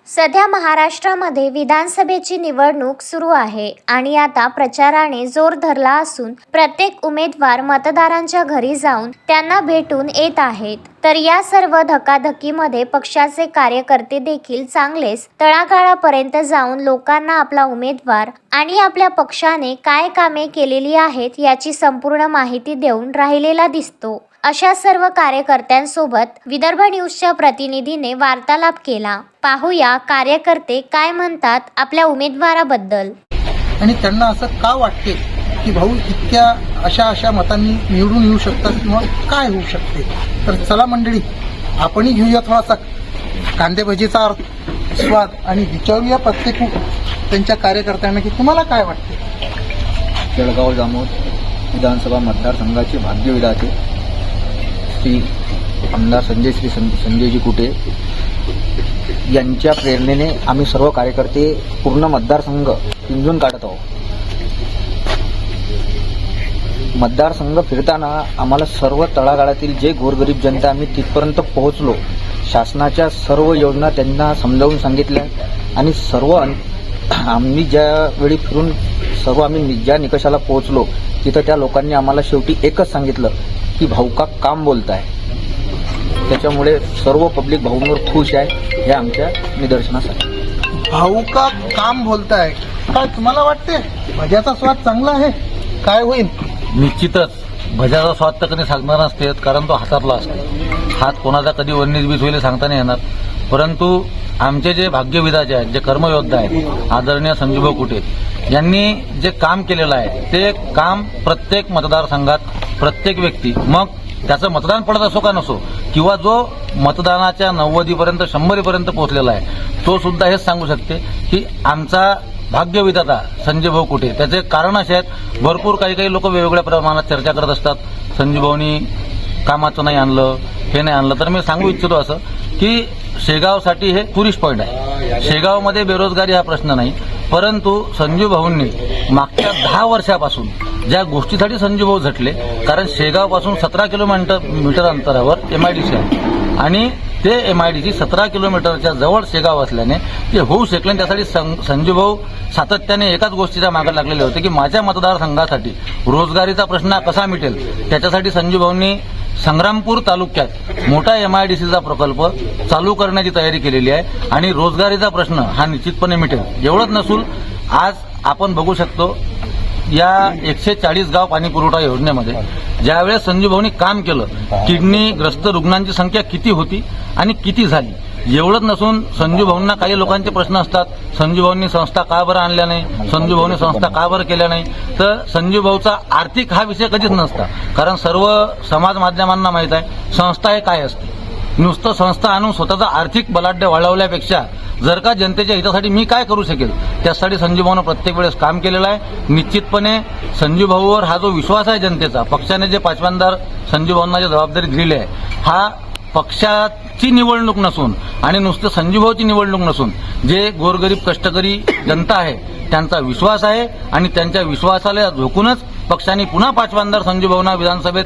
सध्या महाराष्ट्रामध्ये विधानसभेची निवडणूक सुरू आहे आणि आता प्रचाराने जोर धरला असून प्रत्येक उमेदवार मतदारांच्या घरी जाऊन त्यांना भेटून येत आहेत। तर या सर्व धकाधकीमध्ये पक्षाचे कार्यकर्ते देखील चांगलेच तळागाळापर्यंत जाऊन लोकांना आपला उमेदवार आणि आपल्या पक्षाने काय कामे केलेली आहेत याची संपूर्ण माहिती देऊन राहिलेला दिसतो। अशा सर्व कार्यकर्त्यांसोबत विदर्भ न्यूजच्या प्रतिनिधीने वार्तालाप केला। पाहूया कार्यकर्ते काय म्हणतात आपल्या उमेदवाराबद्दल। आणि त्यांना असं का वाटते की भाऊ इतक्या अशा मतांनी निवडून येऊ शकतात किंवा काय होऊ शकते। तर चला मंडळी, आपणही घेऊया थोडासा कांदे भजीचा स्वाद आणि विचारूया प्रत्येक त्यांच्या कार्यकर्त्यांना की तुम्हाला काय वाटते। जळगाव जामोद विधानसभा मतदारसंघाचे भाग्यविधाते श्री आमदार संजयजी कुटे यांच्या प्रेरणेने आम्ही सर्व कार्यकर्ते पूर्ण मतदारसंघ पिंजून काढत आहोत। मतदारसंघ फिरताना आम्हाला सर्व तळागाळातील जे गोरगरीब जनता आम्ही तिथपर्यंत पोहोचलो, शासनाच्या सर्व योजना त्यांना समजावून सांगितल्या आणि सर्व आम्ही ज्यावेळी फिरून सर्व आम्ही ज्या निकषाला पोहोचलो तिथं त्या लोकांनी आम्हाला शेवटी एकच सांगितलं की भाऊ का काम बोलताय। त्याच्यामुळे सर्व पब्लिक भाऊंवर खुश आहे हे आमच्या निदर्शनास आहे। भाऊ का काम बोलताय, काय तुम्हाला वाटते भज्याचा स्वाद चांगला आहे, काय होईल। निश्चितच भज्याचा स्वाद तर कधी सांगणार नसते, कारण तो हातातला असतो। हात कोणाचा कधी वन्नीस होईल सांगता नाही येणार, परंतु आमचे जे भाग्यविधाते आहेत, जे कर्मयोद्धा आहेत, आदरणीय संजूभाऊ कुटे यांनी जे काम केलेलं आहे ते काम प्रत्येक मतदारसंघात प्रत्येक व्यक्ती, मग त्याचं मतदान पडत असो का नसो, किंवा जो मतदानाच्या 90% 100% पोहोचलेला आहे तो सुद्धा हेच सांगू शकते की आमचा भाग्यविधाता संजयभाऊ कुटे। त्याचे कारण असे आहेत, भरपूर काही लोक वेगवेगळ्या प्रमाणात चर्चा करत असतात, संजूभाऊनी कामाचं नाही आणलं, हे नाही आणलं। तर मी सांगू इच्छितो असं की शेगावसाठी हे टुरिस्ट पॉईंट आहे। शेगावमध्ये बेरोजगारी हा प्रश्न नाही, परंतु संजूभाऊंनी मागच्या 10 वर्षापासून ज्या गोष्टीसाठी संजूभाऊ झटले, कारण शेगावपासून 17 किलोमीटर अंतरावर MIDC आहे आणि ते MIDC 17 किलोमीटरच्या जवळ शेगाव असल्याने ते होऊ शकले। त्यासाठी संजूभाऊ सातत्याने एकाच गोष्टीच्या मागे लागलेले होते की माझ्या मतदारसंघासाठी रोजगारीचा प्रश्न कसा मिटेल। त्याच्यासाठी संजूभाऊंनी संग्रामपूर तालुक्यात मोठा MIDCचा प्रकल्प चालू करण्याची तयारी केलेली आहे आणि रोजगारीचा प्रश्न हा निश्चितपणे मिटेल। एवढंच नसून आज आपण बघू शकतो या 140 गाव पाणी पुरवठा योजनेमध्ये ज्यावेळेस संजूभाऊंनी काम केलं, किडनीग्रस्त रुग्णांची संख्या किती होती आणि किती झाली। एवढंच नसून संजूभाऊंना काही लोकांचे प्रश्न असतात, संजूभाऊंनी संस्था का बरं आणल्या नाही, संजूभाऊंनी संस्था का बरं केल्या नाही। तर संजूभाऊचा आर्थिक हा विषय कधीच नसता, कारण सर्व समाज माध्यमांना माहीत आहे संस्था हे काय असते। नुसतं संस्था आणून स्वतःचा आर्थिक बलाढ्य वाढवल्यापेक्षा जर का जनतेच्या हितासाठी मी काय करू शकेल त्यासाठी संजूभाऊनं प्रत्येक वेळेस काम केलेलं आहे। निश्चितपणे संजूभाऊवर हा जो विश्वास आहे जनतेचा, पक्षाने जे पाचव्यांदार संजूभाऊंना जी जबाबदारी दिलेली आहे, हा पक्षाची निवडणूक नसून आणि नुसतं संजूभाऊची निवडणूक नसून जे गोरगरीब कष्टकरी जनता आहे त्यांचा विश्वास आहे आणि त्यांच्या विश्वासाला झोकूनच पक्षाने पुन्हा पाचव्यांदार संजूभाऊंना विधानसभेत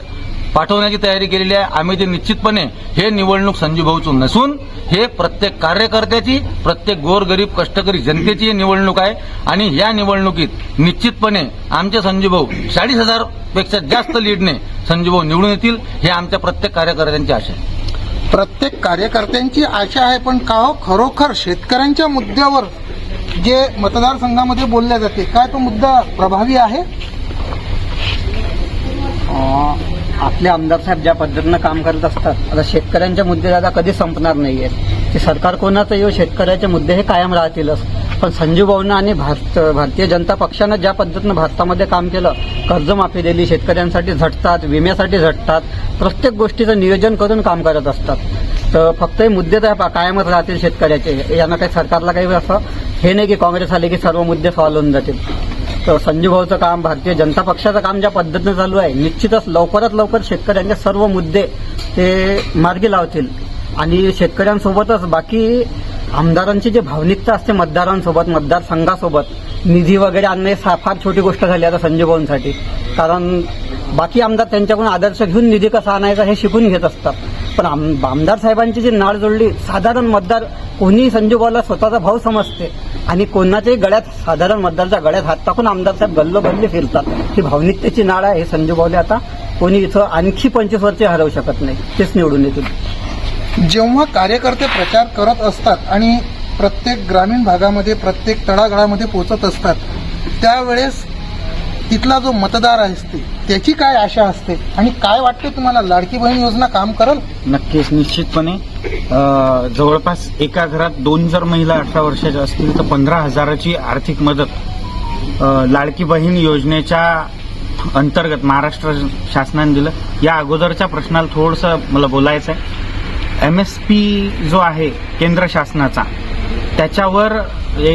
पाठवण्याची तयारी केलेली आहे। आम्ही ते निश्चितपणे हे निवडणूक संजूभाऊचं नसून हे प्रत्येक कार्यकर्त्याची, प्रत्येक गोरगरीब कष्टकरी जनतेची निवडणूक आहे आणि या निवडणुकीत निश्चितपणे आमचे संजूभाऊ 40,000 पेक्षा जास्त लीडने संजूभाऊ निवडून येतील, हे आमच्या प्रत्येक कार्यकर्त्यांची आशा आहे। प्रत्येक कार्यकर्त्यांची आशा आहे, पण का हो खरोखर शेतकऱ्यांच्या मुद्द्यावर जे मतदारसंघामध्ये बोलल्या जाते, काय तो मुद्दा प्रभावी आहे। आपले आमदार साहेब ज्या पद्धतीनं काम करत असतात, आता शेतकऱ्यांचे मुद्दे दादा कधी संपणार नाही आहेत। ते सरकार कोणाचं येऊ, शेतकऱ्याचे मुद्दे हे कायम राहतीलच। पण संजूभाऊंना आणि भारतीय जनता पक्षानं ज्या पद्धतीनं भारतामध्ये काम केलं, कर्जमाफी दिली, शेतकऱ्यांसाठी झटतात, विम्यासाठी झटतात, प्रत्येक गोष्टीचं नियोजन करून काम करत असतात। तर फक्त हे मुद्दे तर कायमच राहतील शेतकऱ्याचे। यांना काही सरकारला काही असं हे नाही की काँग्रेस आले की सर्व मुद्दे सॉल्व्ह होऊन जातील। तर संजूभाऊचं काम, भारतीय जनता पक्षाचं काम ज्या पद्धतीनं चालू आहे, निश्चितच लवकरात लवकर शेतकऱ्यांचे सर्व मुद्दे ते मार्गी लावतील आणि शेतकऱ्यांसोबतच बाकी आमदारांची जी भावनिकता असते मतदारांसोबत, मतदारसंघासोबत निधी वगैरे आणणे फार छोटी गोष्ट झाली आता संजूभाऊंसाठी, कारण बाकी आमदार त्यांच्याकडून आदर्श घेऊन निधी कसा आणायचा हे शिकून घेत असतात। पण आमदार साहेबांची जी नाळ जोडली, साधारण मतदार कोणी संजू भाऊला स्वतःचा भाऊ समजते आणि कोणाच्याही गळ्यात, साधारण मतदारच्या गळ्यात हात टाकून आमदार साहेब गल्लोगल्ली फिरतात. ही भावनिकतेची नाळ आहे. हे संजू भाऊले आता कोणी इथं आणखी 25 वर्षे हरवू शकत नाही. तेच निवडून येतील. जेव्हा कार्यकर्ते प्रचार करत असतात आणि प्रत्येक ग्रामीण भागामध्ये, प्रत्येक तळागाळामध्ये पोहोचत असतात, त्यावेळेस तिथला जो मतदार असते त्याची काय आशा असते आणि काय वाटते तुम्हाला, लाडकी बहीण योजना काम करल? नक्कीच, निश्चितपणे. जवळपास एका घरात 2 जर महिला 18 वर्षाच्या असतील तर 15,000ची आर्थिक मदत लाडकी बहीण योजनेच्या अंतर्गत महाराष्ट्र शासनाने दिलं. या अगोदरच्या प्रश्नाला थोडंसं मला बोलायचं आहे. MSP जो आहे केंद्र शासनाचा, त्याच्यावर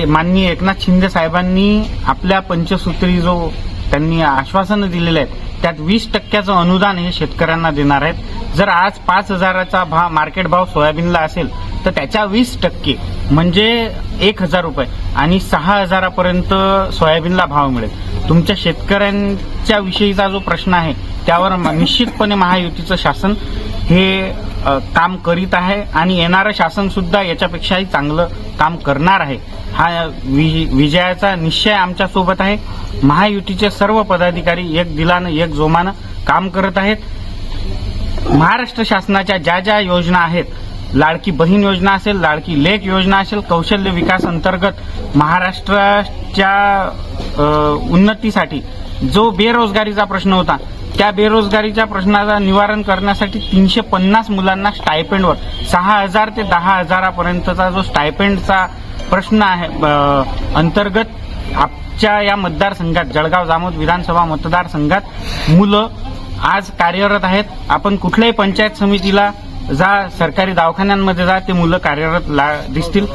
माननीय एकनाथ शिंदे साहेबांनी आपल्या पंचसूत्री जो त्यांनी आश्वासनं दिलेले आहेत, त्यात 20% अनुदान हे शेतकऱ्यांना देणार आहेत. जर आज 5,000चा मार्केट भाव सोयाबीनला असेल तर त्याच्या 20% म्हणजे 1,000 रुपये आणि 6,000पर्यंत सोयाबीनला भाव मिळेल. तुमच्या शेतकऱ्यांच्या विषयीचा जो प्रश्न आहे त्यावर निश्चितपणे महायुतीचं शासन हे काम करीत आहे आणि येणारं शासन सुद्धा याच्यापेक्षाही चांगलं काम करणार आहे. हा विजयाचा निश्चय आमच्या सोबत आहे. महायुतीचे सर्व पदाधिकारी एक दिलानं, एक जोमानं काम करत आहेत. महाराष्ट्र शासनाच्या ज्या ज्या योजना आहेत, लाडकी बहीण योजना असेल, लाडकी लेक योजना असेल, कौशल्य विकास अंतर्गत महाराष्ट्राच्या उन्नतीसाठी जो बेरोजगारीचा प्रश्न होता, त्या बेरोजगारीच्या प्रश्नाचा निवारण करण्यासाठी 350 मुलांना स्टायपेंडवर 6,000 ते 10,000पर्यंतचा जो स्टायपेंडचा प्रश्न आहे अंतर्गत आमच्या या मतदारसंघात, जळगाव जामोद विधानसभा मतदारसंघात मुलं आज कार्यरत आहेत. आपण कुठल्याही पंचायत समितीला जा, सरकारी दवाखान्यांमध्ये जा, ते मुलं कार्यरत दिसतील.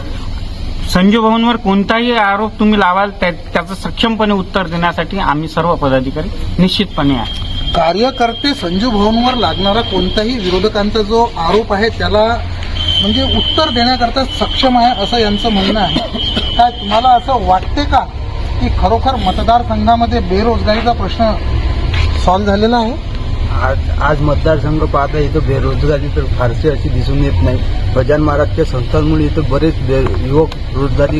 संजू भाऊंवर कोणताही आरोप तुम्ही लावाल त्याचं सक्षमपणे उत्तर देण्यासाठी आम्ही सर्व पदाधिकारी निश्चितपणे आहे. कार्यकर्ते संजू भाऊंवर लागणारा कोणताही विरोधकांचा जो आरोप आहे त्याला म्हणजे उत्तर देण्याकरता सक्षम आहे असं यांचं म्हणणं आहे. काय तुम्हाला असं वाटते का की खरोखर मतदारसंघामध्ये बेरोजगारीचा प्रश्न सॉल्व्ह झालेला आहे? आज मतदारसंघ पाहता इथं बेरोजगारी तर फारशी अशी दिसून येत नाही. गजानन महाराजच्या संस्थांमुळे इथं बरेच युवक रोजगारी,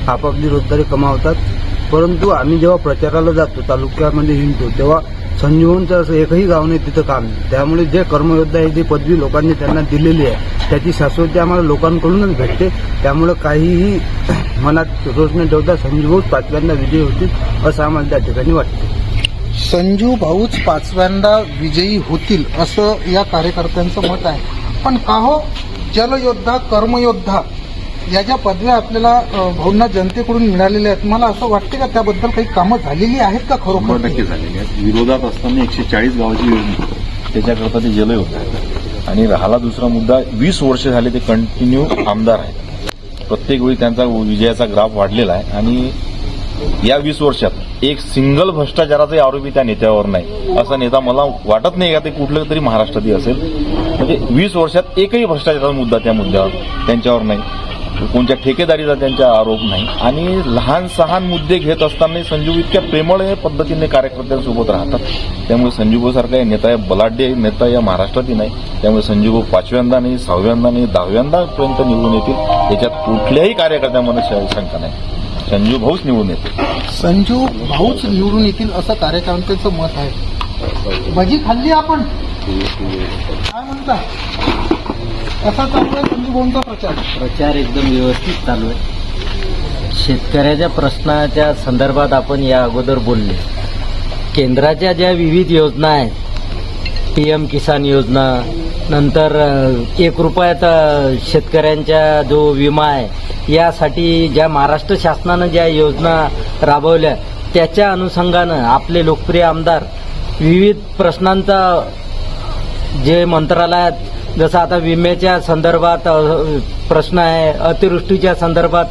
आपापली रोजगारी कमावतात. परंतु आम्ही जेव्हा प्रचाराला जातो, तालुक्यामध्ये हिंडतो, तेव्हा संजीवनचं असं एकही गाव नाही तिथं काम. त्यामुळे जे कर्मयोद्धा आहे, जी पदवी लोकांनी त्यांना दिलेली आहे, त्याची शाश्वती आम्हाला लोकांकडूनच भेटते. त्यामुळे काहीही मनात रोज न ठेवता संजीव 5व्यांदा विजयी होतील असं आम्हाला त्या ठिकाणी वाटते. संजू भाऊच 5व्यांदा विजयी होतील असं या कार्यकर्त्यांचं मत आहे. पण का हो, जलयोद्धा, कर्मयोद्धा या ज्या पदव्या आपल्याला भाऊंना जनतेकडून मिळालेल्या आहेत, मला असं वाटते का त्याबद्दल काही कामं झालेली आहेत का खरोखर? नक्की झालेली आहेत. विरोधात असताना 140 गावाची योजना, त्याच्याकरता ते जलयोद्धा आहेत. आणि राहिला दुसरा मुद्दा, 20 वर्ष झाले ते कंटिन्यू आमदार आहेत. प्रत्येक वेळी त्यांचा विजयाचा ग्राफ वाढलेला आहे आणि या 20 वर्षात एक सिंगल भ्रष्टाचाराचाही आरोपी त्या नेत्यावर नाही. असा नेता मला वाटत नाही का ते कुठलं तरी महाराष्ट्रातही असेल. म्हणजे 20 वर्षात एकही भ्रष्टाचाराचा मुद्दा त्या मुद्द्यावर त्यांच्यावर नाही. कोणत्या ठेकेदारीचा त्यांचा आरोप नाही. आणि लहान सहान मुद्दे घेत असताना संजू इतक्या प्रेमळ पद्धतीने कार्यकर्त्यांसोबत राहतात. त्यामुळे संजूभाऊ सारखा नेता, बलाढ्य नेता या महाराष्ट्रातही नाही. त्यामुळे संजूभाऊ 5व्यांदा नाही, 6व्यांदा नाही, 10व्यांदापर्यंत निवडून येतील. याच्यात कुठल्याही कार्यकर्त्यामध्ये शंका नाही. संजू भाऊच निवडून येतील. संजू भाऊच निवडून येतील असं कार्यकर्त्यांचं मत आहे. भजी खाल्ली आपण, काय म्हणता? कसा चालू आहे संजू भाऊंचा प्रचार एकदम व्यवस्थित चालू आहे. शेतकऱ्याच्या प्रश्नाच्या संदर्भात आपण या अगोदर बोलले. केंद्राच्या ज्या विविध योजना आहेत, PM किसान योजना, नंतर 1 रुपयात शेतकऱ्यांच्या जो विमा आहे, यासाठी ज्या महाराष्ट्र शासनानं ज्या योजना राबवल्या, त्याच्या अनुषंगानं आपले लोकप्रिय आमदार विविध प्रश्नांचा जे मंत्रालयात, जसं आता विम्याच्या संदर्भात प्रश्न आहे, अतिवृष्टीच्या संदर्भात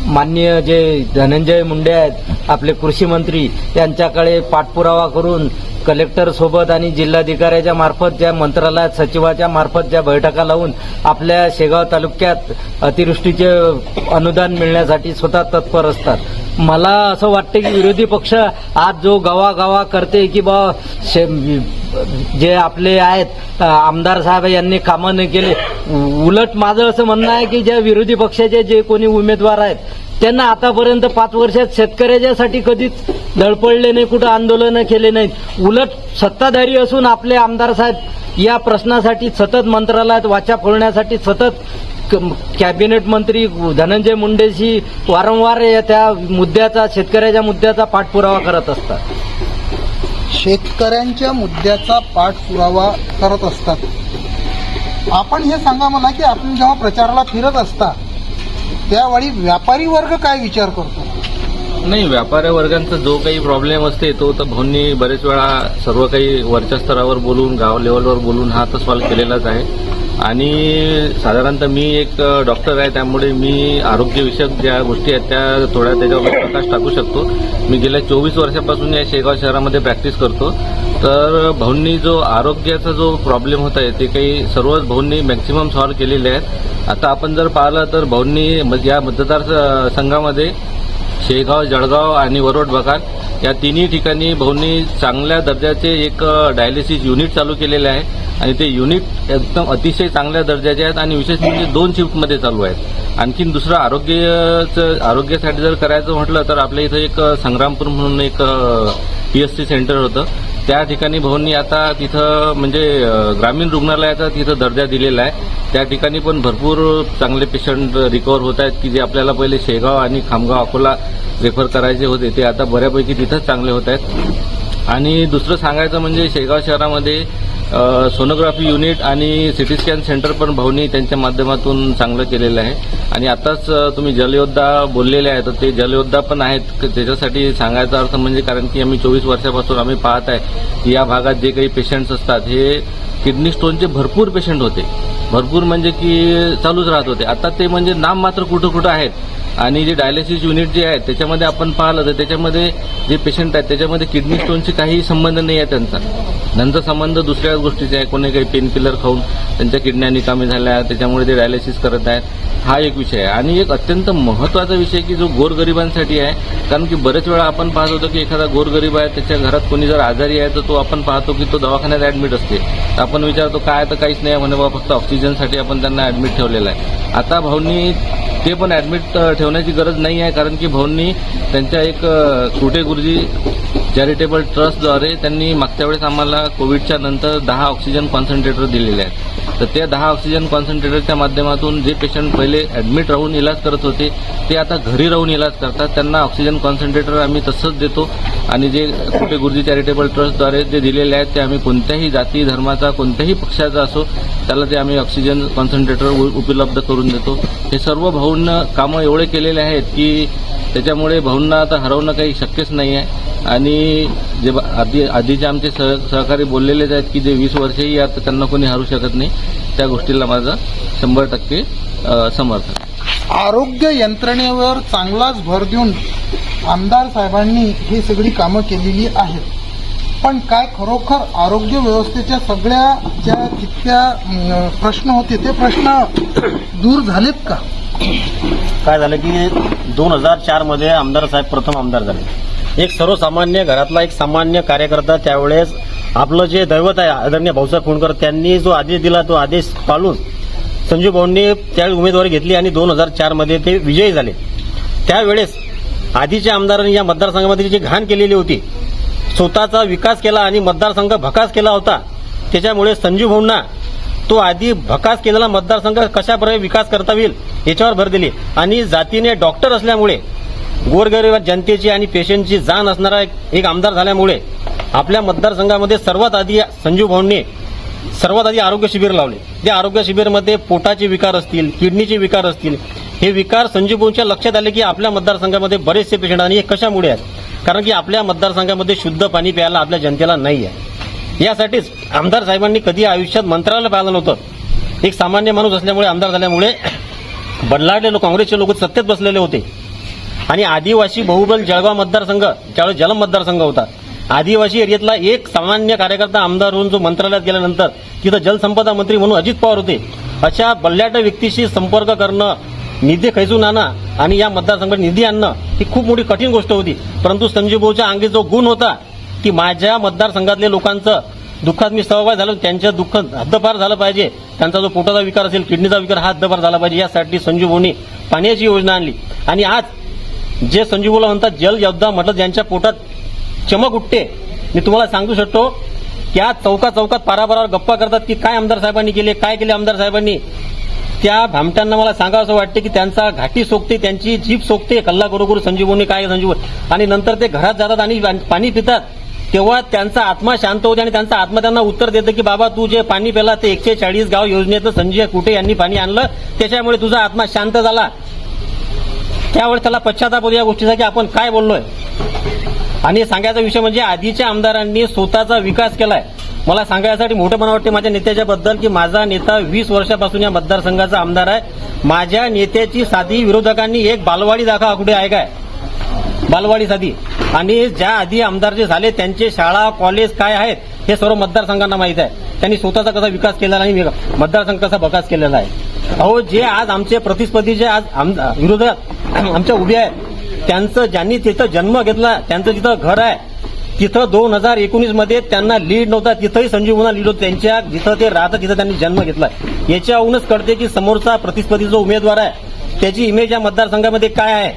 माननीय जे धनंजय मुंडे आहेत आपले कृषी मंत्री, त्यांच्याकडे पाठपुरावा करून कलेक्टर सोबत आणि जिल्हाधिकाऱ्याच्या मार्फत ज्या मंत्रालयात सचिवाच्या मार्फत ज्या बैठका लावून आपल्या शेगाव तालुक्यात अतिवृष्टीचे अनुदान मिळण्यासाठी स्वतः तत्पर असतात. मला असं वाटतं की विरोधी पक्ष आज जो गवा करते की बा जे आपले आहेत आमदार साहेब यांनी कामं नाही केले, उलट माझं असं म्हणणं आहे की ज्या विरोधी पक्षाचे जे कोणी उमेदवार आहेत त्यांना आतापर्यंत 5 वर्षात शेतकऱ्याच्यासाठी कधीच धडपडले नाही, कुठं आंदोलनं केले नाहीत. उलट सत्ताधारी असून आपले आमदार साहेब या प्रश्नासाठी सतत मंत्रालयात वाचा फोडण्यासाठी सतत कॅबिनेट मंत्री धनंजय मुंडेशी वारंवार त्या मुद्द्याचा, शेतकऱ्याच्या मुद्द्याचा पाठपुरावा करत असतात. शेतकऱ्यांच्या मुद्द्याचा पाठपुरावा करत असतात. आपण हे सांगा मला की आपण जेव्हा प्रचाराला फिरत असता त्यावेळी व्यापारी वर्ग काय विचार करतो? नाही, व्यापारी वर्गांचा जो काही प्रॉब्लेम असते तो तर भाऊंनी बरेच वेळा सर्व काही वरच्या स्तरावर बोलून, गाव लेवलवर बोलून हा तर सॉल्व्ह केलेलाच आहे. आणि साधारणतः मी एक डॉक्टर आहे, त्यामुळे मी आरोग्यविषयक ज्या गोष्टी आहेत त्या थोड्या त्याच्यावर प्रकाश टाकू शकतो. मी गेल्या 24 वर्षापासून या शेगाव शहरामध्ये प्रॅक्टिस करतो. तर भाऊंनी जो आरोग्याचा जो प्रॉब्लेम होत आहे ते काही सर्वच भाऊंनी मॅक्सिमम सॉल्व्ह केलेले आहेत. आता आपण जर पाहिलं तर भाऊंनी या मतदारसंघामध्ये शेगाव, जळगाव आणि वरोड बकाल या तिन्ही ठिकाणी भाऊंनी चांगल्या दर्जाचे एक डायलिसिस युनिट चालू केलेले आहे आणि ते युनिट एकदम अतिशय चांगल्या दर्जाचे आहेत आणि विशेष म्हणजे 2 शिफ्टमध्ये चालू आहेत. आणखीन दुसरं आरोग्यासाठी जर करायचं म्हटलं तर आपल्या इथं एक संग्रामपूर म्हणून एक PSC सेंटर होतं, त्या ठिकाणी भाऊंनी आता तिथं म्हणजे ग्रामीण रुग्णालयाचा तिथं दर्जा दिलेला आहे. त्या ठिकाणी पण भरपूर चांगले पेशंट रिकवर होत आहेत की जे आपल्याला पहिले शेगाव आणि खामगाव, अकोला रेफर करायचे होते ते आता बऱ्यापैकी तिथंच चांगले होत आहेत. आणि दुसरं सांगायचं म्हणजे शेगाव शहरामध्ये सोनोग्राफी युनिट आणि सिटी स्कॅन सेंटर पण भाऊंनी त्यांच्या माध्यमातून चांगलं केलेलं आहे. आणि आताच तुम्ही जलयोद्धा बोललेले आहे तर ते जलयोद्धा पण आहेत. त्याच्यासाठी सांगायचा अर्थ म्हणजे कारण की आम्ही 24 वर्षापासून आम्ही पाहत आहे की या भागात जे काही पेशंट्स असतात हे किडनी स्टोनचे भरपूर पेशंट होते, भरपूर म्हणजे की चालूच राहत होते. आता ते म्हणजे नाम मात्र कुठं आहेत. आणि जे डायलिसिस युनिट जे आहेत त्याच्यामध्ये आपण पाहिलं तर त्याच्यामध्ये जे पेशंट आहेत त्याच्यामध्ये किडनी स्टोनशी काही संबंध नाही आहे त्यांचा संबंध दुसऱ्या गोष्टीचा आहे. कोणी काही पेन किलर खाऊन त्यांच्या किडन्या निकामी झाल्या त्याच्यामुळे ते डायलिसिस करत आहेत, हा एक विषय आहे. आणि एक अत्यंत महत्त्वाचा विषय की जो गोरगरिबांसाठी आहे, कारण की बरेच वेळा आपण पाहत होतो की एखादा गोरगरीब आहे त्याच्या घरात कोणी जर आजारी आहे तर तो आपण पाहतो की तो दवाखान्यात ॲडमिट असते. तर आपण विचारतो काय, तर काहीच नाही म्हणे बाबा, फक्त ऑक्सिजनसाठी आपण त्यांना ॲडमिट ठेवलेलं आहे. आता भाऊंनी ते पण ॲडमिट ठेवण्याची गरज नाही आहे, कारण की भाऊंनी त्यांच्या एक कुटे गुरुजी चॅरिटेबल ट्रस्टद्वारे त्यांनी मागच्या वेळेस आम्हाला कोविडच्या नंतर 10 ऑक्सिजन कॉन्सन्ट्रेटर दिलेले आहेत. तर त्या 10 ऑक्सिजन कॉन्सन्ट्रेटरच्या माध्यमातून जे पेशंट पहिले ॲडमिट राहून इलाज करत होते ते आता घरी राहून इलाज करतात. त्यांना ऑक्सिजन कॉन्सन्ट्रेटर आम्ही तसंच देतो. आणि जे कुटे गुरुजी चॅरिटेबल ट्रस्टद्वारे जे दिलेले आहेत ते आम्ही कोणत्याही जाती धर्माचा, कोणत्याही पक्षाचा असो त्याला ते आम्ही ऑक्सिजन कॉन्सन्ट्रेटर उपलब्ध करून देतो. हे सर्व भाऊंना कामं एवढे केलेले आहेत की त्याच्यामुळे भाऊंना आता हरवणं काही शक्यच नाही आहे. आणि जे आधीचे आमचे सहकारी बोललेलेच आहेत की जे 20 वर्षही आता त्यांना कोणी हरू शकत नाही, त्या गोष्टीला माझं 100% समर्थन. आरोग्य यंत्रणेवर चांगलाच भर देऊन आमदार साहेबांनी ही सगळी कामं केलेली आहेत. पण काय खरोखर आरोग्य व्यवस्थेच्या सगळ्या ज्या जितक्या प्रश्न होते ते प्रश्न दूर झालेत का? काय झालं की 2004 मध्ये आमदार साहेब प्रथम आमदार झाले. एक सर्वसामान्य घरातला एक सामान्य कार्यकर्ता त्यावेळेस आपलं जे दैवत आहे आदरणीय भाऊसाहेब फोंडकर त्यांनी जो आदेश दिला तो आदेश पाळून संजू भाऊंनी त्यावेळी उमेदवारी घेतली आणि 2004 मध्ये ते विजयी झाले. त्यावेळेस आधीच्या आमदारांनी या मतदारसंघामध्ये जी घाण केलेली होती, स्वतःचा विकास केला आणि मतदारसंघ भकास केला होता. त्याच्यामुळे संजू भाऊंना तो आधी भकास केलेला मतदारसंघ कशाप्रकारे विकास करता येईल याच्यावर भर दिली. आणि जातीने डॉक्टर असल्यामुळे गोरगरीब जनतेची आणि पेशंटची जाण असणारा एक आमदार झाल्यामुळे आपल्या मतदारसंघामध्ये सर्वात आधी संजू भाऊंनी आरोग्य शिबिर लावले. त्या आरोग्य शिबिरमध्ये पोटाचे विकार असतील, किडनीचे विकार असतील, हे विकार संजू भाऊंच्या लक्षात आले की आपल्या मतदारसंघामध्ये बरेचसे पेशंट आणि हे कशामुळे आहेत, कारण की आपल्या मतदारसंघामध्ये शुद्ध पाणी प्यायला आपल्या जनतेला नाही आहे. यासाठीच आमदार साहेबांनी कधी आयुष्यात मंत्रालय पाहिलं नव्हतं. एक सामान्य माणूस असल्यामुळे, आमदार झाल्यामुळे बदलाडलेले काँग्रेसचे लोक सत्तेत बसलेले होते. आणि आदिवासी बहुबल जळगाव मतदारसंघ त्यावेळेस जलम मतदारसंघ होता. आदिवासी एरियातला एक सामान्य कार्यकर्ता आमदार होऊन जो मंत्रालयात गेल्यानंतर तिथं जलसंपदा मंत्री म्हणून अजित पवार होते. अशा बल्ल्याट व्यक्तीशी संपर्क करणं निधी खैसून आणा आणि या मतदारसंघात निधी आणणं ही खूप मोठी कठीण गोष्ट होती. परंतु संजीव भाऊच्या अंगी जो गुण होता की माझ्या मतदारसंघातल्या लोकांचं दुःखात मी सहभागी झालो, त्यांचं दुःख हद्दपार झालं पाहिजे, त्यांचा जो पोटाचा विकार असेल, किडनीचा विकार हा हद्दपार झाला पाहिजे, यासाठी संजीव भाऊनी पाण्याची योजना आणली. आणि आज जे संजीव भाऊला म्हणतात जल योद्धा म्हटलं, ज्यांच्या पोटात चमक उठते, मी तुम्हाला सांगू शकतो की आज चौकात पारापारावर गप्पा करतात की काय आमदार साहेबांनी केले, काय केले आमदार साहेबांनी. त्या भामट्यांना मला सांगावं असं वाटते की त्यांचा घाटी सोकते, त्यांची जीभ सोकते, कल्ला करू संजीव भाऊनी काय संजीव. आणि नंतर ते घरात जातात आणि पाणी पितात, तेव्हा त्यांचा आत्मा शांत होते आणि त्यांचा आत्मा त्यांना उत्तर देतं की बाबा तू जे पाणी पिला ते 140 गाव योजनेचं संजय कुटे यांनी पाणी आणलं, त्याच्यामुळे तुझा आत्मा शांत झाला. त्यावेळेस त्याला पश्चाताप होतो या गोष्टीचा की आपण काय बोललोय. आणि सांगायचा विषय म्हणजे आधीच्या आमदारांनी स्वतःचा विकास केलाय. मला सांगायसाठी मोठेपणा वाटते माझ्या नेत्याच्याबद्दल की माझा नेता 20 वर्षापासून या मतदारसंघाचा आमदार आहे. माझ्या नेत्याची साधी विरोधकांनी एक बालवाडी दाखवा कुठे आहे काय, बालवाडी साधी. आणि ज्या आधी आमदार जे झाले त्यांचे शाळा कॉलेज काय आहेत हे सर्व मतदारसंघांना माहीत आहे. त्यांनी स्वतःचा कसा विकास केलेला आणि मतदारसंघ कसा विकास केलेला आहे. अहो जे आज आमचे प्रतिस्पर्धी जे आज विरोधात आमच्या उभे आहेत, त्यांचं ज्यांनी तिथं जन्म घेतला, त्यांचं जिथं घर आहे तिथं 2019 मध्ये त्यांना लीड नव्हता, तिथंही संजीव भाऊंना लीड होतं. त्यांच्या जिथं ते राहतात तिथं त्यांनी जन्म घेतला. याच्याहूनच कळते की समोरचा प्रतिस्पर्धी जो उमेदवार आहे त्याची इमेज या मतदारसंघामध्ये काय आहे.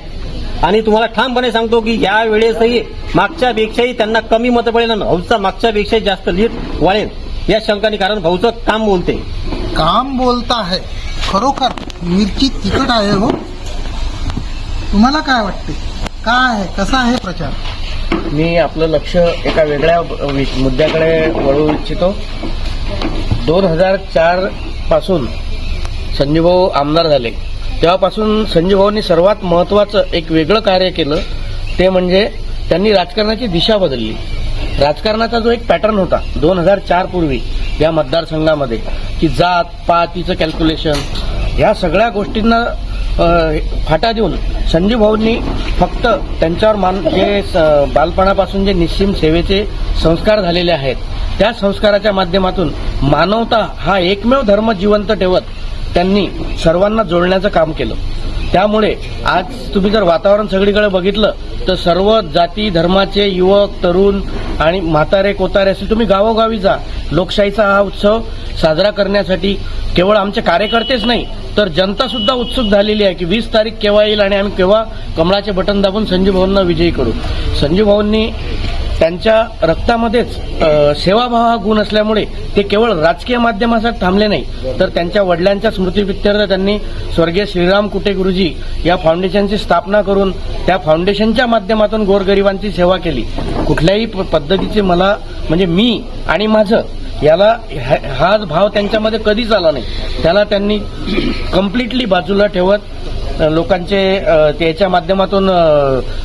आणि तुम्हाला ठामपणे सांगतो की या वेळेसही मागच्यापेक्षाही त्यांना कमी मतं पडेल आणि भाऊचा मागच्यापेक्षाही जास्त लीड वाढेल या शंकाने, कारण भाऊचं काम बोलते. काम बोलता आहे, खरोखर मिरची तिखट आहे हो. तुम्हाला काय वाटते, काय आहे, कसा आहे प्रचार? मी आपलं लक्ष एका वेगळ्या मुद्द्याकडे वळवू इच्छितो. 2004 पासून संजीवभाऊ आमदार झाले, तेव्हापासून संजीवभाऊंनी सर्वात महत्त्वाचं एक वेगळं कार्य केलं, ते म्हणजे त्यांनी राजकारणाची दिशा बदलली. राजकारणाचा जो एक पॅटर्न होता 2004 पूर्वी या मतदारसंघामध्ये की जात पातीचं कॅल्क्युलेशन, ह्या सगळ्या गोष्टींना फाटा देऊन संजीव भाऊंनी फक्त त्यांच्यावर जे बालपणापासून जे निस्सीम सेवेचे संस्कार झालेले आहेत त्या संस्काराच्या माध्यमातून मानवता हा एकमेव धर्म जिवंत ठेवत त्यांनी सर्वांना जोडण्याचं काम केलं. त्यामुळे आज तुम्ही जर वातावरण सगळीकडे बघितलं तर सर्व जाती धर्माचे युवक तरुण आणि म्हातारे कोतारे असेल, तुम्ही गावोगावी जा. लोकशाहीचा हा उत्सव साजरा करण्यासाठी केवळ आमचे कार्यकर्तेच नाही तर जनता सुद्धा उत्सुक झालेली आहे की 20 तारीख केव्हा येईल आणि आम्ही केव्हा कमळाचे बटन दाबून संजीव भाऊंना विजयी करू. संजीव भाऊंनी त्यांच्या रक्तामध्येच सेवाभाव हा गुण असल्यामुळे ते केवळ राजकीय माध्यमासाठी थांबले नाही तर त्यांच्या वडिलांच्या स्मृतीप्रित्यर्थ त्यांनी स्वर्गीय श्रीराम कुटे गुरुजी या फाउंडेशनची स्थापना करून त्या फाउंडेशनच्या माध्यमातून गोरगरिबांची सेवा केली. कुठल्याही पद्धतीचे मला म्हणजे मी आणि माझं याला हाच भाव त्यांच्यामध्ये कधीच आला नाही. त्याला त्यांनी कम्प्लिटली बाजूला ठेवत लोकांचे त्याच्या माध्यमातून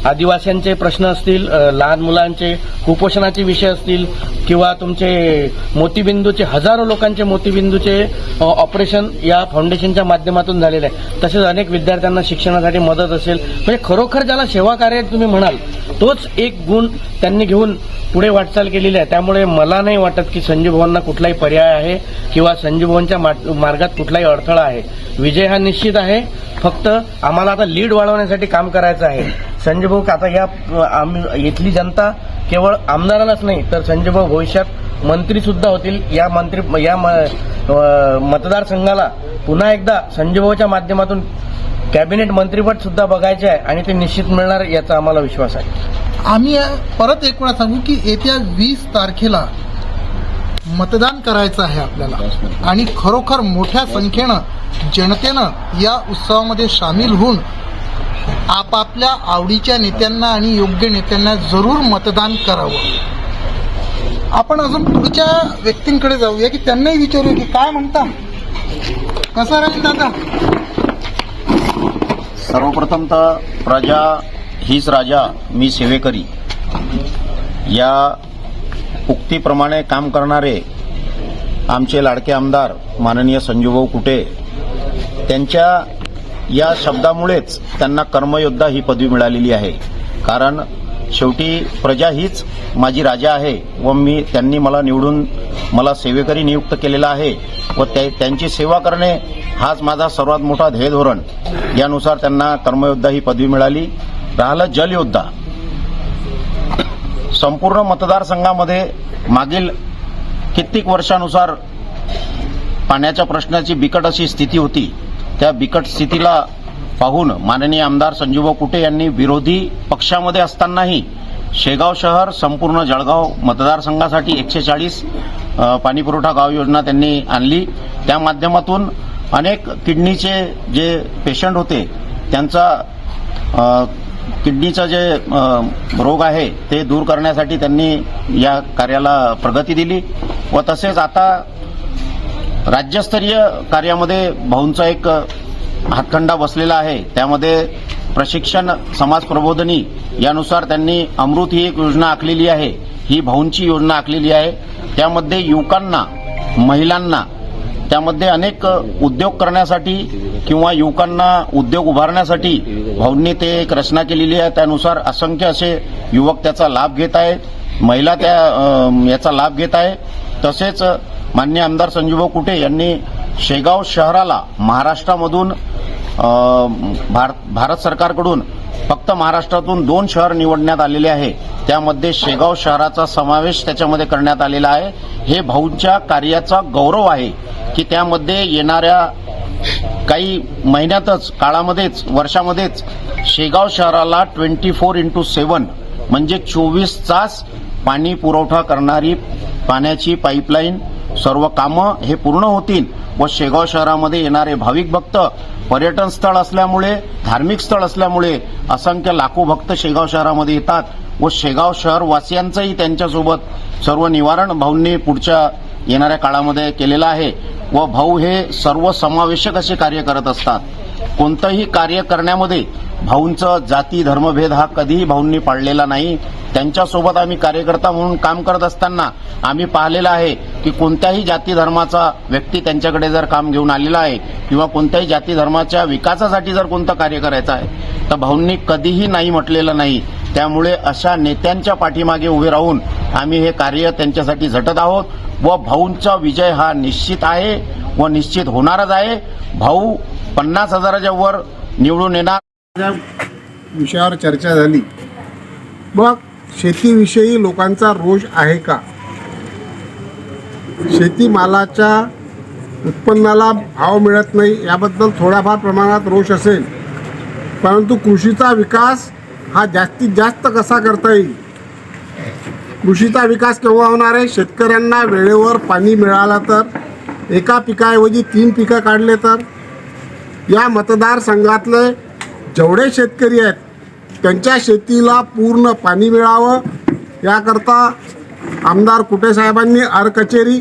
आदिवासींचे प्रश्न असतील, लहान मुलांचे कुपोषणाचे विषय असतील किंवा तुमचे मोतीबिंदूचे हजारो लोकांचे मोतीबिंदूचे ऑपरेशन या फाउंडेशनच्या माध्यमातून झालेले आहे. तसेच अनेक विद्यार्थ्यांना शिक्षणासाठी मदत असेल, म्हणजे खरोखर ज्याला सेवा कार्य तुम्ही म्हणाल तोच एक गुण त्यांनी घेऊन पुढे वाटचाल केलेली आहे. त्यामुळे मला नाही वाटत की संजीव भाऊंना कुठलाही पर्याय आहे किंवा संजीव भाऊंच्या मार्गात कुठलाही अडथळा आहे. विजय हा निश्चित आहे, फक्त आम्हाला आता लीड वाढवण्यासाठी काम करायचं आहे. संजय भाऊ आता या इथली जनता केवळ आमदारालाच नाही तर संजय भाऊ भविष्यात मंत्री सुद्धा होतील. या मतदारसंघाला पुन्हा एकदा संजय भाऊच्या माध्यमातून कॅबिनेट मंत्रीपद सुद्धा बघायचे आहे आणि ते निश्चित मिळणार याचा आम्हाला विश्वास आहे. आम्ही परत एक वेळा सांगू की येत्या 20 तारखेला मतदान करायचं आहे आपल्याला आणि खरोखर मोठ्या संख्येनं जनतेनं या उत्सवामध्ये सामील होऊन आपापल्या आवडीच्या नेत्यांना आणि योग्य नेत्यांना जरूर मतदान करावं. आपण अजून पुढच्या व्यक्तींकडे जाऊया की त्यांनाही विचारूया की काय म्हणता, कसा राहील दादा? सर्वप्रथम तर प्रजा हीच राजा मी सेवेकरी या उक्तीप्रमाणे काम करणारे आमचे लाडके आमदार माननीय संजीवभाऊ कुटे, त्यांच्या या शब्दामुळेच त्यांना कर्मयोद्धा ही पदवी मिळालेली आहे. कारण शेवटी प्रजा हीच माझी राजा आहे व त्यांनी मला निवडून मला सेवेकरी नियुक्त केलेला आहे व त्यांची सेवा करणे हाच माझा सर्वात मोठा ध्येय धोरण. यानुसार त्यांना कर्मयोद्धा ही पदवी मिळाली. राहिलं जलयोद्धा. संपूर्ण मतदारसंघामध्ये मागील कित्येक वर्षानुसार पाण्याच्या प्रश्नाची बिकट अशी स्थिती होती. त्या बिकट स्थितीला पाहून माननीय आमदार संजूभाऊ कुटे यांनी विरोधी पक्षामध्ये असतानाही शेगाव शहर संपूर्ण जळगाव मतदारसंघासाठी 140 पाणीपुरवठा गाव योजना त्यांनी आणली. त्या माध्यमातून अनेक किडनीचे जे पेशंट होते त्यांचा किडनीचा जे रोग आहे ते दूर करण्यासाठी त्यांनी या कार्याला प्रगती दिली व तसेच आता राज्यस्तरीय कार्यामध्ये भाऊंचा एक हातखंडा बसलेला आहे. त्यामध्ये प्रशिक्षण समाज प्रबोधनी यानुसार त्यांनी अमृत ही एक योजना आखलेली आहे. ही भाऊंची योजना आखलेली आहे. त्यामध्ये युवकांना महिलांना त्यामध्ये अनेक उद्योग करण्यासाठी किंवा युवकांना उद्योग उभारण्यासाठी भाऊंनी ते एक रचना केलेली आहे. त्यानुसार असंख्य असे युवक त्याचा लाभ घेत आहेत. महिला याचा लाभ घेत आहे. तसेच माननीय आमदार संजूभाऊ कुटे यांनी शेगाव शहराला महाराष्ट्रामधून भारत सरकारकडून फक्त महाराष्ट्रातून 2 शहर निवडण्यात आलेले आहे. त्यामध्ये शेगाव शहराचा समावेश त्याच्यामध्ये करण्यात आलेला आहे. हे भाऊंच्या कार्याचा गौरव आहे की त्यामध्ये येणाऱ्या काही महिन्यातच काळामध्येच वर्षामध्येच शेगाव शहराला 24x7 म्हणजे 24 तास पाणी पुरवठा करणारी पाण्याची पाईपलाईन सर्व कामं हे पूर्ण होतील व शेगाव शहरामध्ये येणारे भाविक भक्त पर्यटन स्थळ असल्यामुळे धार्मिक स्थळ असल्यामुळे असंख्य लाखो भक्त शेगाव शहरामध्ये येतात व शेगाव शहर वासियांचंही त्यांच्यासोबत सर्व निवारण भाऊंनी पुढच्या येणाऱ्या काळामध्ये केलेलं आहे. व भाऊ हे सर्व समावेशक असे कार्य करत असतात. कोणतंही कार्य करण्यामध्ये भाऊंचं जाती धर्मभेद हा कधीही भाऊंनी पाळलेला नाही. त्यांच्यासोबत आम्ही कार्यकर्ता म्हणून काम करत असताना आम्ही पाहिलेलं आहे की कोणत्याही जाती धर्माचा व्यक्ती त्यांच्याकडे जर काम घेऊन आलेला आहे किंवा कोणत्याही जाती धर्माच्या विकासासाठी जर कोणतं कार्य करायचं आहे तर भाऊंनी कधीही नाही म्हटलेलं नाही. त्यामुळे अशा नेत्यांच्या पाठीमागे उभे राहून आम्ही हे कार्य त्यांच्यासाठी झटत आहोत व भाऊंचा विजय हा निश्चित आहे व निश्चित होणारच आहे. भाऊ 50,000च्या वर निवडून येणार. विषयावर चर्चा झाली. मग शेतीविषयी लोकांचा रोष आहे का? शेतीमालाच्या उत्पन्नाला भाव मिळत नाही याबद्दल थोड्याफार प्रमाणात रोष असेल. परंतु कृषीचा विकास हा जास्तीत जास्त कसा करता येईल? कृषीचा विकास केव्हा होणार आहे? शेतकऱ्यांना वेळेवर पाणी मिळालं तर, एका पिकाऐवजी 3 पिकं काढले तर. या मतदारसंघातले जेवढे शेतकरी आहेत त्यांच्या शेतीला पूर्ण पाणी मिळावं याकरता आमदार कुटे साहेबांनी आर कचेरी,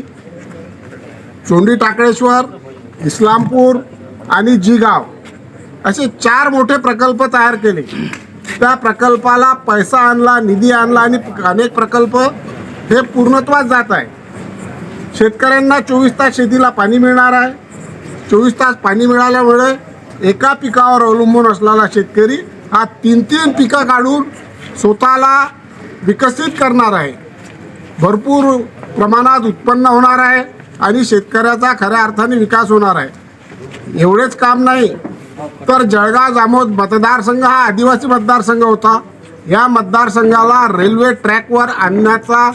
चोंडी टाकळेश्वर, इस्लामपूर आणि जिगाव असे 4 मोठे प्रकल्प तयार केले. त्या प्रकल्पाला पैसा आणला, निधी आणला आणि अनेक प्रकल्प हे पूर्णत्वास जात आहे. शेतकऱ्यांना 24 तास शेतीला पाणी मिळणार आहे. 24 तास पाणी मिळाल्यामुळे एका पिकावर अवलंबून असलेला शेतकरी हा 3 पिकं काढून स्वतःला विकसित करणार आहे. भरपूर प्रमाणात उत्पन्न होणार आहे आणि शेतकऱ्याचा खऱ्या अर्थाने विकास होणार आहे. एवढेच काम नाही तर जळगाव जामोद मतदारसंघ हा आदिवासी मतदारसंघ होता. या मतदारसंघाला रेल्वे ट्रॅकवर आणण्याचा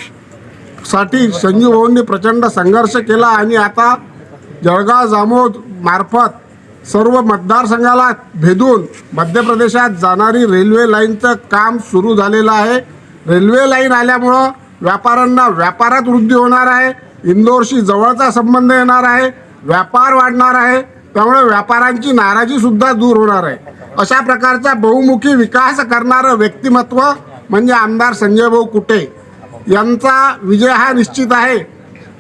साठी संजू भाऊंनी प्रचंड संघर्ष केला आणि आता जळगाव जामोद मार्फत सर्व मतदारसंघाला भेदून मध्य प्रदेशात जाणारी रेल्वे लाईनचं काम सुरू झालेलं आहे. रेल्वे लाईन आल्यामुळं व्यापाऱ्यांना व्यापारात वृद्धी होणार आहे. इंदोरशी जवळचा संबंध येणार आहे. व्यापार वाढणार आहे. त्यामुळे व्यापाऱ्यांची नाराजीसुद्धा दूर होणार आहे. अशा प्रकारचा बहुमुखी विकास करणारं व्यक्तिमत्व म्हणजे आमदार संजय भाऊ कुटे यांचा विजय हा निश्चित आहे.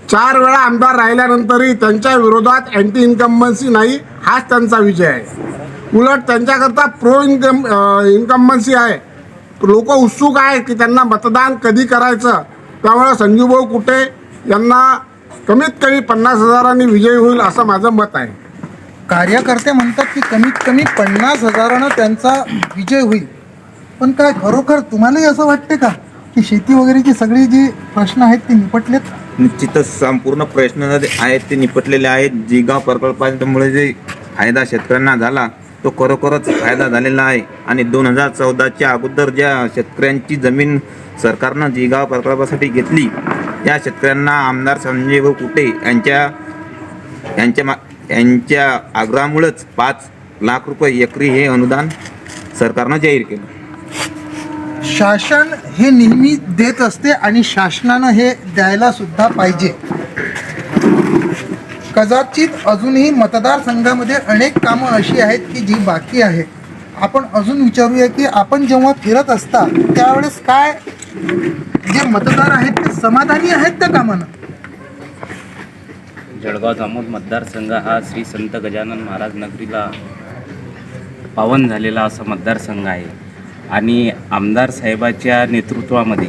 4 वेळा आमदार राहिल्यानंतरही त्यांच्या विरोधात अँटी इन्कम्बन्सी नाही, हाच त्यांचा विजय आहे. उलट त्यांच्याकरता प्रो इन्कम्बन्सी आहे. लोक उत्सुक आहेत की त्यांना मतदान कधी करायचं. त्यामुळे संजूभाऊ कुटे यांना कमीत कमी 50,000 विजयी होईल असं माझं मत आहे. कार्यकर्ते म्हणतात की कमीत कमी 50,000 त्यांचा विजय होईल. पण काय खरोखर तुम्हालाही असं वाटते का की शेती वगैरेची सगळी जी प्रश्न आहेत ते निपटलेत? निश्चितच संपूर्ण प्रश्न जे आहेत ते निपटलेले आहेत. जिगाव प्रकल्पामुळे जे फायदा शेतकऱ्यांना झाला तो खरोखरच फायदा झालेला आहे. आणि 2014च्या अगोदर ज्या शेतकऱ्यांची जमीन सरकारनं जिगाव प्रकल्पासाठी घेतली त्या शेतकऱ्यांना आमदार संजय भाऊ कुटे यांच्या आग्रहामुळेच 5 लाख रुपये एकरी हे अनुदान सरकारनं जाहीर केलं. शासन हे नेहमी देत असते आणि शासनानं हे द्यायला सुद्धा पाहिजे. कदाचित अजूनही मतदारसंघामध्ये अनेक कामं अशी आहेत की जी बाकी आहेत. आपण अजून विचारूया की आपण जेव्हा फिरत असता त्यावेळेस काय जे मतदार आहेत ते समाधानी आहेत त्या कामानं? जळगाव जामोद मतदारसंघ हा श्री संत गजानन महाराज नगरीला पावन झालेला असा मतदारसंघ आहे. आणि आमदार साहेबाच्या नेतृत्वामध्ये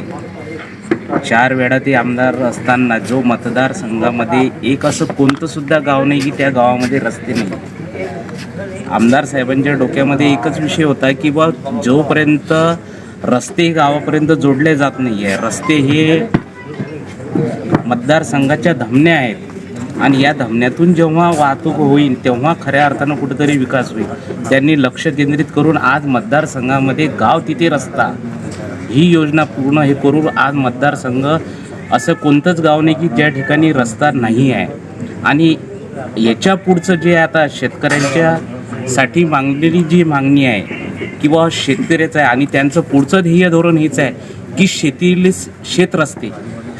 4 वेळा ते आमदार असताना जो मतदारसंघामध्ये एक असं कोणतंसुद्धा गाव नाही की त्या गावामध्ये रस्ते नाही. आमदार साहेबांच्या डोक्यामध्ये एकच विषय होता की बा जोपर्यंत रस्ते गावापर्यंत जोडले जात नाही आहे, रस्ते हे मतदारसंघाच्या धमन्या आहेत आणि या धमन्यातून जेव्हा वाहतूक होईल तेव्हा खऱ्या अर्थानं कुठेतरी विकास होईल. त्यांनी लक्ष केंद्रित करून आज मतदारसंघामध्ये गाव तिथे रस्ता ही योजना पूर्ण हे करून आज मतदारसंघ असं कोणतंच गाव नाही की ज्या ठिकाणी रस्ता नाही आहे. आणि याच्या पुढचं जे आता शेतकऱ्यांच्यासाठी मागलेली जी मागणी आहे किंवा शेतकऱ्याचं आहे आणि त्यांचं पुढचं ध्येय धोरण हेच आहे की शेतीले शेतरस्ते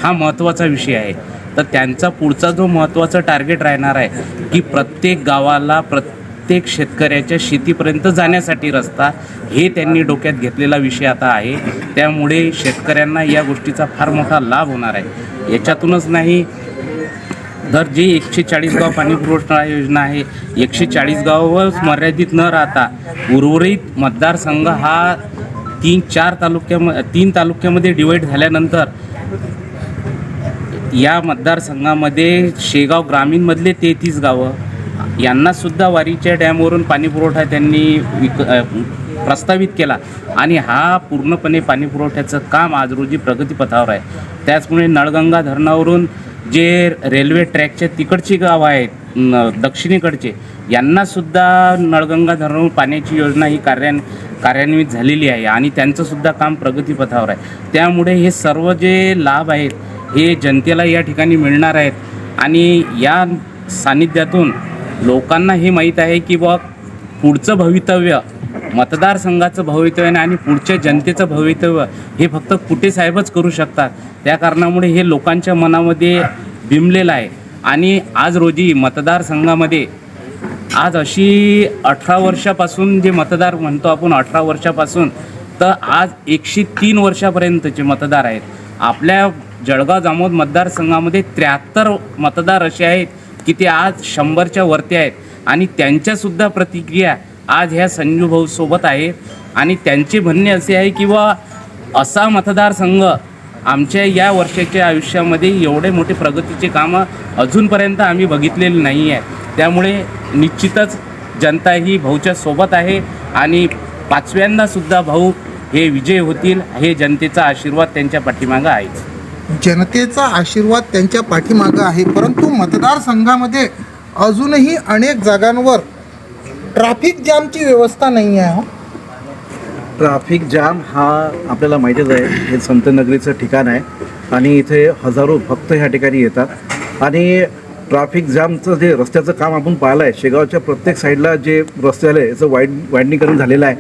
हा महत्त्वाचा विषय आहे. तर त्यांचा पुढचा जो महत्त्वाचा टार्गेट राहणार आहे की प्रत्येक गावाला प्रत्येक शेतकऱ्याच्या शेतीपर्यंत जाण्यासाठी रस्ता हे त्यांनी डोक्यात घेतलेला विषय आता आहे. त्यामुळे शेतकऱ्यांना या गोष्टीचा फार मोठा लाभ होणार आहे. याच्यातूनच नाही तर जे 140 गाव पाणी पुरवठा योजना आहे 140 गावावर मर्यादित न राहता उर्वरित मतदारसंघ हा 3 तालुक्यामध्ये डिवाईड झाल्यानंतर या मतदारसंघामध्ये शेगाव ग्रामीणमधले 33 गावं यांनासुद्धा वारीच्या डॅमवरून पाणीपुरवठा त्यांनी प्रस्तावित केला आणि हा पूर्णपणे पाणीपुरवठ्याचं काम आज रोजी प्रगतीपथावर आहे. त्याचमुळे नळगंगा धरणावरून जे रेल्वे ट्रॅकच्या तिकडची गावं आहेत दक्षिणेकडचे यांनासुद्धा नळगंगा धरणावरून पाण्याची योजना ही कार्यान्वित झालेली आहे आणि त्यांचंसुद्धा काम प्रगतीपथावर आहे. त्यामुळे हे सर्व जे लाभ आहेत हे जनतेला या ठिकाणी मिळणार आहेत. आणि या सानिध्यातून लोकांना हे माहीत आहे की बा पुढचं भवितव्य मतदारसंघाचं भवितव्य आणि पुढच्या जनतेचं भवितव्य हे फक्त कुटे साहेबच करू शकतात. त्या कारणामुळे हे लोकांच्या मनामध्ये बिंबलेलं आहे. आणि आज रोजी मतदारसंघामध्ये आज अशी 18 वर्षापासून जे मतदार म्हणतो आपण 18 वर्षापासून तर आज 103 वर्षापर्यंतचे मतदार आहेत. आपल्या जळगाव जामोद मतदारसंघामध्ये 73 मतदार असे आहेत की ते आज 100च्या वरती आहेत. आणि त्यांच्यासुद्धा प्रतिक्रिया आज ह्या संजू भाऊ सोबत आहे. आणि त्यांचे म्हणणे असे आहे की बा असा मतदारसंघ आमच्या या वर्षाच्या आयुष्यामध्ये एवढे मोठे प्रगतीचे कामं अजूनपर्यंत आम्ही बघितलेले नाही आहे. त्यामुळे निश्चितच जनता ही भाऊच्या सोबत आहे आणि 5व्यांदासुद्धा भाऊ हे विजय होतील हे जनतेचा आशीर्वाद त्यांच्या पाठीमागं आहे. जनतेचा आशीर्वाद त्यांच्या पाठीमागं आहे. परंतु मतदारसंघामध्ये अजूनही अनेक जागांवर ट्रॅफिक जामची व्यवस्था नाही आहे. ट्रॅफिक जाम हा आपल्याला माहितीच आहे. हे संतनगरीचं ठिकाण आहे आणि इथे हजारो भक्त ह्या ठिकाणी येतात. आणि ट्रॅफिक जामचं जे रस्त्याचं काम आपण पाहिलं आहे शेगावच्या प्रत्येक साईडला जे रस्ते आले याचं वाईडनीकरण झालेलं आहे.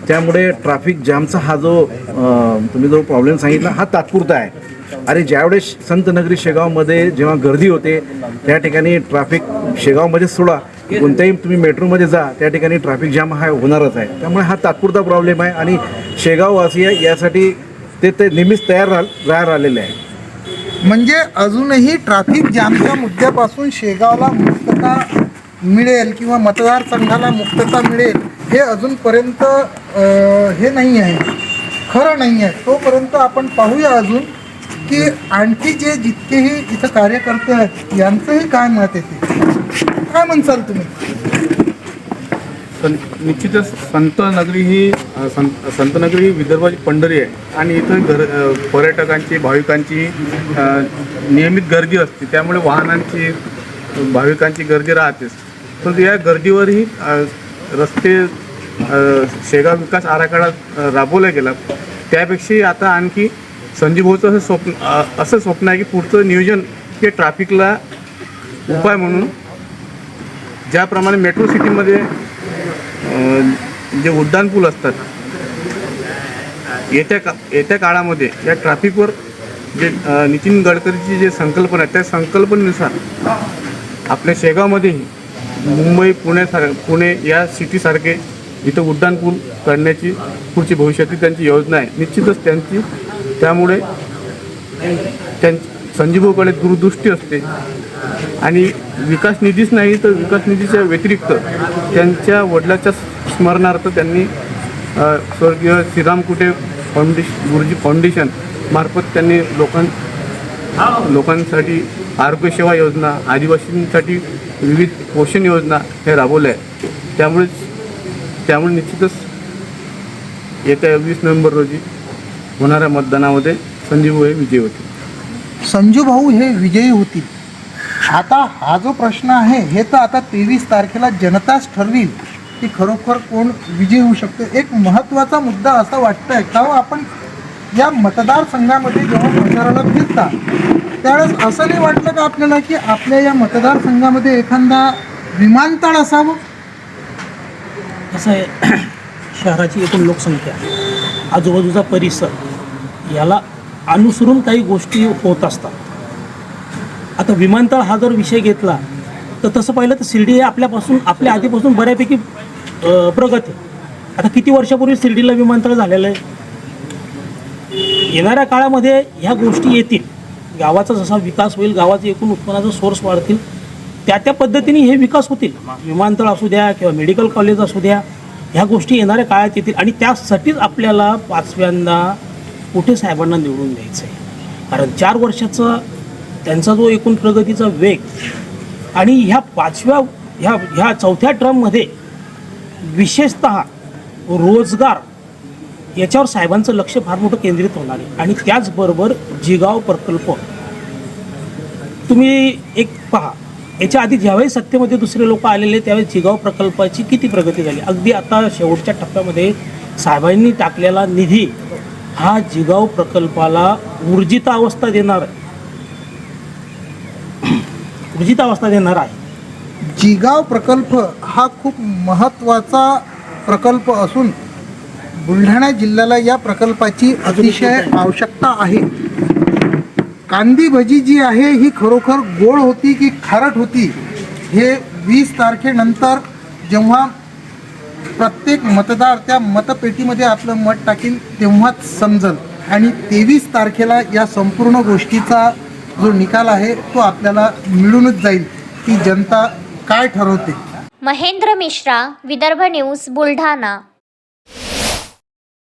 त्यामुळे ट्रॅफिक जामचा हा जो तुम्ही जो प्रॉब्लेम सांगितला हा तात्पुरता आहे. आणि ज्यावेळेस संतनगरी शेगावमध्ये जेव्हा गर्दी होते त्या ठिकाणी ट्रॅफिक शेगावमध्ये सोडा कोणत्याही तुम्ही मेट्रोमध्ये जा त्या ठिकाणी ट्रॅफिक जाम हा होणारच आहे. त्यामुळे हा तात्पुरता प्रॉब्लेम आहे आणि शेगाववासी यासाठी ते नेहमीच तयार राहिलेले आहे. म्हणजे अजूनही ट्रॅफिक जामच्या मुद्द्यापासून शेगावला मुक्तता मिळेल किंवा मतदारसंघाला मुक्तता मिळेल हे अजूनपर्यंत हे नाही आहे, खरं नाही आहे. तोपर्यंत आपण पाहूया अजून की आणखी जे जितकेही इथं कार्यकर्ते आहेत यांचंही काय मत येते. काय म्हणसाल तुम्ही? निश्चितच संतनगरी ही संतनगरी ही विदर्भाची पंढरी आहे आणि इथं पर्यटकांची भाविकांची नियमित गर्दी असते. त्यामुळे वाहनांची भाविकांची गर्दी राहतेच. परंतु या गर्दीवरही रस्ते शेगाव विकास आराखडा राबवला गेला. त्यापेक्षाही आता आणखी संजीव भाऊचं असं स्वप्न आहे की पुढचं नियोजन हे ट्रॅफिकला उपाय म्हणून ज्याप्रमाणे मेट्रो सिटीमध्ये जे उड्डाणपूल असतात येत्या काळामध्ये या ट्रॅफिकवर जे नितीन गडकरीची जे संकल्पना आहे त्या संकल्पनेनुसार आपल्या शेगावमध्येही मुंबई पुणे या सिटीसारखे इथं उड्डाणपूल करण्याची पुढची भविष्यातील त्यांची योजना आहे. निश्चितच त्यामुळे संजीव भाऊकडे दूरदृष्टी असते आणि विकास निधीच नाही तर विकास निधीच्या व्यतिरिक्त त्यांच्या वडिलाच्या स्मरणार्थ त्यांनी स्वर्गीय श्रीराम कुटे गुरुजी फाउंडेशन मार्फत त्यांनी लोकांसाठी आरोग्य सेवा योजना, आदिवासींसाठी विविध पोषण योजना हे राबवल्या आहेत. त्यामुळे निश्चितच येत्या 20 नोव्हेंबर रोजी होणाऱ्या मतदानामध्ये संजीव भाऊ हे विजयी होतील. संजू भाऊ हे विजयी होतील. आता हा जो प्रश्न आहे हे तर आता 23 तारखेला जनताच ठरवील की खरोखर कोण विजयी होऊ शकतो. एक महत्त्वाचा मुद्दा असा वाटतंय का आपण या मतदारसंघामध्ये जेव्हा प्रचाराला फिरता त्यावेळेस असं नाही वाटलं का आपल्याला की आपल्या या मतदारसंघामध्ये एखादा विमानतळ असावं? असं आहे, शहराची एकूण लोकसंख्या, आजूबाजूचा परिसर याला अनुसरून काही गोष्टी होत असतात. आता विमानतळ हा जर विषय घेतला तर तसं पाहिलं तर शिर्डी हे आपल्या आधीपासून बऱ्यापैकी प्रगत आहे. आता किती वर्षापूर्वी शिर्डीला विमानतळ झालेलं आहे. येणाऱ्या काळामध्ये ह्या गोष्टी येतील. गावाचा जसा विकास होईल, गावाचे एकूण उत्पन्नाचा सोर्स वाढतील, त्या पद्धतीने हे विकास होतील. विमानतळ असू द्या किंवा मेडिकल कॉलेज असू द्या, ह्या गोष्टी येणाऱ्या काळात येतील आणि त्यासाठीच आपल्याला 5व्यांदा कुठे साहेबांना निवडून द्यायचं आहे. कारण 4 वर्षाचा त्यांचा जो एकूण प्रगतीचा वेग आणि ह्या 4थ्या टर्ममध्ये विशेषतः रोजगार याच्यावर साहेबांचं लक्ष फार मोठं केंद्रित होणार आहे. आणि त्याचबरोबर जिगाव प्रकल्प तुम्ही एक पहा, याच्या आधी ज्यावेळी सत्तेमध्ये दुसरे लोक आलेले त्यावेळी जिगाव प्रकल्पाची किती प्रगती झाली. अगदी आता शेवटच्या टप्प्यामध्ये साहेबांनी टाकलेला निधी हा जिगाव प्रकल्पाला ऊर्जित अवस्था देणार आहे. जिगाव प्रकल्प हा खूप महत्त्वाचा प्रकल्प असून बुलढाणा जिल्ह्याला या प्रकल्पाची अतिशय आवश्यकता आहे. कांदी भजी जी आहे ही खरोखर गोड होती की खारट होती हे 20 तारखेनंतर जेव्हा प्रत्येक मतदार त्या मतपेटीमध्ये आपलं मत टाकील तेव्हाच समजल. आणि 23 तारखेला या संपूर्ण गोष्टीचा जो निकाल आहे तो आपल्याला मिळूनच जाईल की जनता काय ठरवते. महेंद्र मिश्रा, विदर्भ न्यूज, बुलढाणा.